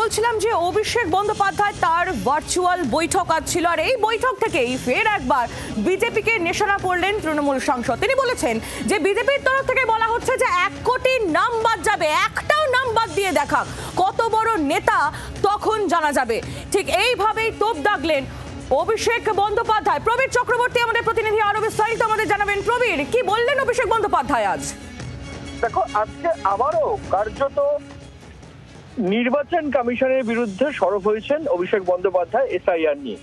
বলছিলাম যে অভিষেক বন্দ্যোপাধ্যায় তার ভার্চুয়াল বৈঠক আজ ছিল, আর এই বৈঠক থেকেই ফের একবার বিজেপিকে নিশানা করলেন তৃণমূল সাংসদ। তিনি বলেছেন যে বিজেপির তরফ থেকে বলা হচ্ছে যে 1 কোটি নাম বাদ যাবে, একটাও নাম বাদ দিয়ে দেখা কত বড় নেতা তখন জানা যাবে। ঠিক এইভাবেই তোপ দাগলেন অভিষেক বন্দ্যোপাধ্যায়। প্রবীর চক্রবর্তী আমাদের প্রতিনিধি আরো বিস্তারিত আমাদের জানাবেন। প্রবীর, কি বললেন অভিষেক বন্দ্যোপাধ্যায় আজ? দেখো, আজকে আবারও কার্যত নির্বাচন কমিশনের বিরুদ্ধে সরব হয়েছেন অভিষেক বন্দ্যোপাধ্যায় এসআইআর নিয়ে,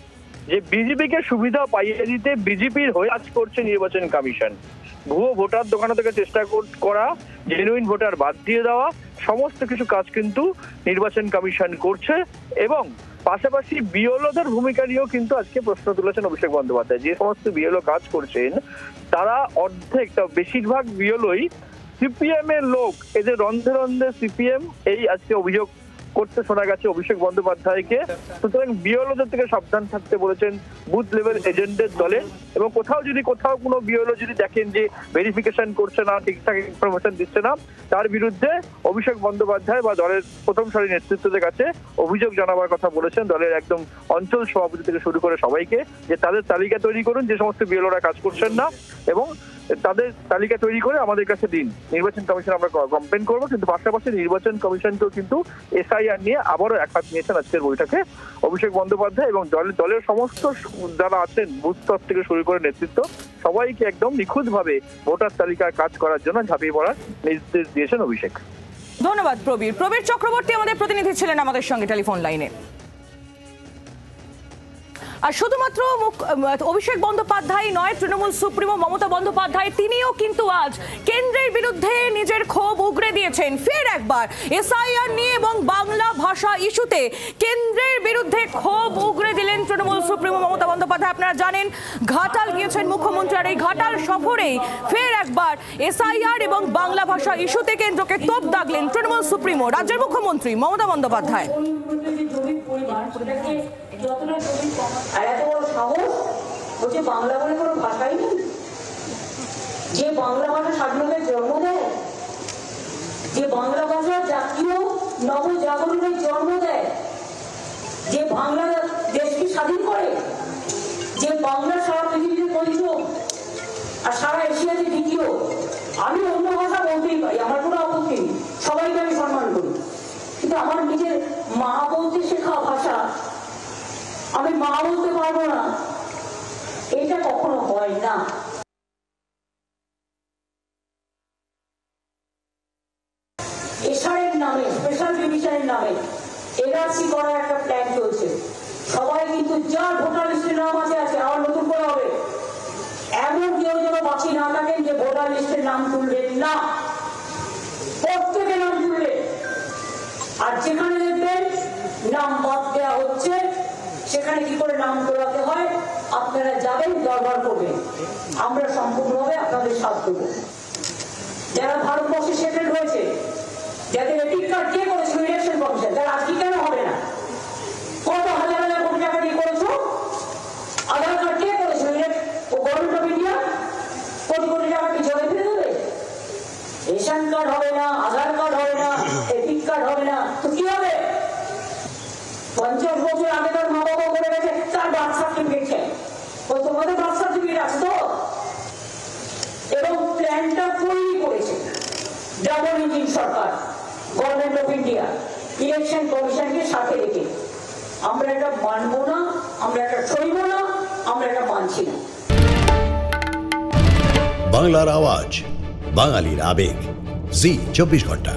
যে বিজেপিকে সুবিধা পাইয়ে দিতে বিজেপির হয়ে কাজ করছে নির্বাচন কমিশন। ভুয়ো ভোটার দোকানে থেকে চেষ্টা করা, জেনুইন ভোটার বাদ দিয়ে দেওয়া, সমস্ত কিছু কাজ কিন্তু নির্বাচন কমিশন করছে। এবং পাশাপাশি বিএলওদের ভূমিকা নিয়েও কিন্তু আজকে প্রশ্ন তুলেছেন অভিষেক বন্দ্যোপাধ্যায়। যে সমস্ত বিএলও কাজ করছেন তারা অর্ধেক, বেশিরভাগ বিএলওই সিপিএম এর লোক। এদের রন্ধে রন্ধে সিপিএম, এই আজকে অভিযোগ করতে শোনা গেছে অভিষেক বন্দ্যোপাধ্যায়কে। সুতরাং বিএলওদের থেকে সাবধান থাকতে বলেছেন বুথ লেভেল এজেন্টদের দলের। এবং কোথাও কোনো বিএলও যদি দেখেন যে ভেরিফিকেশন করছে না, ঠিকঠাক ইনফরমেশন দিচ্ছে না, তার বিরুদ্ধে অভিষেক বন্দ্যোপাধ্যায় বা দলের প্রথম সারির নেতৃত্বদের কাছে অভিযোগ জানাবার কথা বলেছেন। দলের একদম অঞ্চল সভাপতি থেকে শুরু করে সবাইকে, যে তাদের তালিকা তৈরি করুন যে সমস্ত বিএলওরা কাজ করছেন না, এবং তাদের তালিকা তৈরি করে আমাদের কাছে দিন। নির্বাচন কমিশন আমরা কমপ্লেন করবো। কিন্তু পাশাপাশি নির্বাচন কমিশনকেও কিন্তু এসআইআর নিয়ে আবারও একহাত নিয়েছেন আজকের বৈঠকে অভিষেক বন্দ্যোপাধ্যায়। এবং দলের সমস্ত যারা আছেন বুথ স্তর থেকে শুরু করে নেতৃত্ব, সবাইকে একদম নিখুঁতভাবে ভোটার তালিকার কাজ করার জন্য ঝাঁপিয়ে পড়ার নির্দেশ দিয়েছেন অভিষেক। ধন্যবাদ প্রবীর। প্রবীর চক্রবর্তী আমাদের প্রতিনিধি ছিলেন আমাদের সঙ্গে টেলিফোন লাইনে। আর শুধুমাত্র অভিষেক বন্দ্যোপাধ্যায় নয়, তৃণমূল সুপ্রিমো মমতা বন্দ্যোপাধ্যায় তিনিও কিন্তু আজ কেন্দ্রের বিরুদ্ধে নিজের ক্ষোভ উগরে দিয়েছেন। ফের একবার এসআইআর নিয়ে এবং বাংলা ভাষা ইস্যুতে কেন্দ্রের বিরুদ্ধে ক্ষোভ উগরে দিলেন তৃণমূল সুপ্রিমো মমতা বন্দ্যোপাধ্যায়। আপনারা জানেন ঘাটাল গিয়েছেন মুখ্যমন্ত্রী, আর এই ঘাটাল সফরেই ফের একবার এসআইআর এবং বাংলা ভাষা ইস্যুতে কেন্দ্রকে তোপ দাগলেন তৃণমূল সুপ্রিমো রাজ্যের মুখ্যমন্ত্রী মমতা বন্দ্যোপাধ্যায়। আর এত বড় সাহস বলছে বাংলা বলে কোনো ভাষাই নেই, যে বাংলা ভাষা স্বাধীনতার জন্ম দেয়, যে বাংলা ভাষা জাতীয় নবজাগরণের জন্ম দেয়, যে বাংলা দেশকে স্বাধীন করে, যে বাংলা সারা পৃথিবীতে পরিচয় আর সারা এশিয়াতে দ্বিতীয়। আমি অন্য ভাষা বলতেই পারি, আমার কোনো আপত্তি নেই, সবাইকে আমি সম্মান করি, কিন্তু আমার নিজের মা বলতে শেখা ভাষা আমি মা বলতে পারবো না, এটা কখনো হয় না। এসআরের নামে, স্পেশাল ডিভিশনের নামে এনআরসি করার একটা প্ল্যান চলছে। সবাই কিন্তু যার ভোটার লিস্টের নাম আছে আবার নতুন করে হবে। এমন কেউ যেন বাকি না থাকেন যে ভোটার লিস্টের নাম তুলবেন না, প্রত্যেকে নাম তুলবে। আর যেখানে দেখবেন নাম বাদ দেওয়া হচ্ছে, সেখানে কি করে নাম তোলাতে হয় আপনারা যাবেন, দরবার করবেন, আমরা সম্পূর্ণভাবে আপনাদের সাথ দেব। যারা ভারতবর্ষে সেটেল হয়েছে, যাদের এপিক কার্ড কে করেছিল ইলেকশন কমিশন, তারা আজকে কেন হবে না? কত হাজার হাজার কোটি টাকা দিয়ে করেছো? আধার কার্ড কে করেছিল ও government of India? Crore crore টাকা কি জলে ফেলে দেবে? রেশন কার্ড হবে না, আধার কার্ড হবে না, এপিক কার্ড হবে না, তো কি হবে? 50 বছর আগে তার মা বাবা করে গেছে, তার বার্থ সার্টিফিকেট চাই। ও তোমাদের বার্থ সার্টিফিকেট আছে তো? এবং প্ল্যানটা তৈরি করেছে double engine Sarkar, government of India, election কমিশনকে সাথে রেখে। আমরা এটা মানবো না, আমরা এটা সইব না, আমরা এটা মানছি না। বাংলার আওয়াজ, বাঙালির আবেগ, জি 24 ঘন্টা।